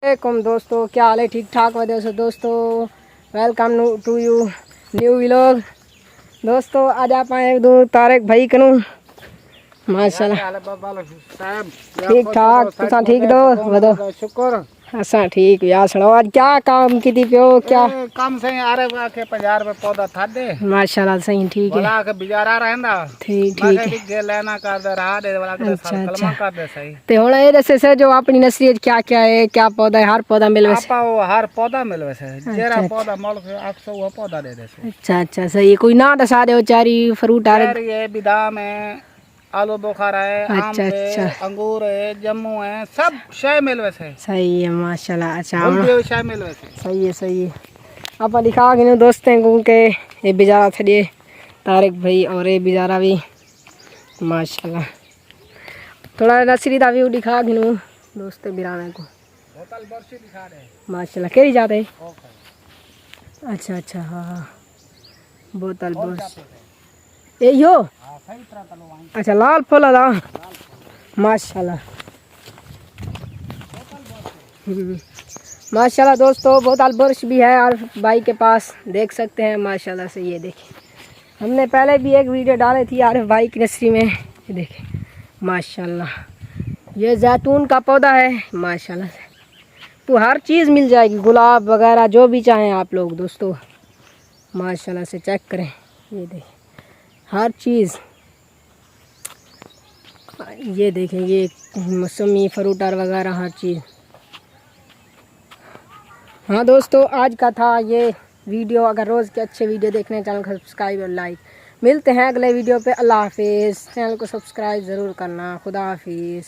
वालेकुम दोस्तों, क्या हाल है? ठीक ठाक वजह से दोस्तों welcome to you new vlog. दोस्तों आज आप आए दो तारिक भाई कनू माशाल्लाह ठीक ठाक तुसा ठीक दो वदो शुक्र असा ठीक या सुनो आज क्या काम की थी प्यो क्या काम से आरे के 50 रुपए पौधा था दे माशाल्लाह सही ठीक है बोला के बिचारा रहंदा ठीक ठीक है ठीक लेना कर दे रहा दे वाला के साल कलमा कर दे सही ते हुन ए जैसे से जो अपनी नर्सरी क्या क्या है क्या पौधा है हर पौधा मिलवे आपा वो हर पौधा मिलवे से जेरा पौधा मोल के 800 वो पौधा दे दे अच्छा सही कोई ना दसा दे चारी फ्रूट आ रही है बिदाम है आलू बुखारा है आम है अंगूर है जम्मू है सब शय मिलवे से सही है माशाल्लाह। अच्छा शय मिलवे से सही है आप दिखा के दोस्तों को के ये बेचारा थड़े तारिक भाई और ये बेचारा भी माशाल्लाह थोड़ा नर्सरी का व्यू दिखा के दोस्तों बिराने को बोतल बर्सी दिखा दे माशाल्लाह केरी जाते अच्छा हाँ बोतल बर्स ए यो अच्छा लाल फूल ला माशाल्लाह माशाल्लाह दोस्तों बोतल बुरश भी है और भाई के पास देख सकते हैं माशाल्लाह से। ये देखिए हमने पहले भी एक वीडियो डाली थी आरिफ भाई की नर्सरी में। ये देखिए माशाल्लाह ये जैतून का पौधा है माशाल्लाह से तो हर चीज़ मिल जाएगी गुलाब वगैरह जो भी चाहें आप लोग दोस्तों माशाल्लाह से चेक करें। ये देखिए हर चीज़ ये देखें ये मौसमी फ्रूटर वगैरह हर चीज़। हाँ दोस्तों आज का था ये वीडियो। अगर रोज़ के अच्छे वीडियो देखने चैनल को सब्सक्राइब और लाइक। मिलते हैं अगले वीडियो पे। अल्लाह हाफिज़। चैनल को सब्सक्राइब ज़रूर करना। खुदा हाफिज़।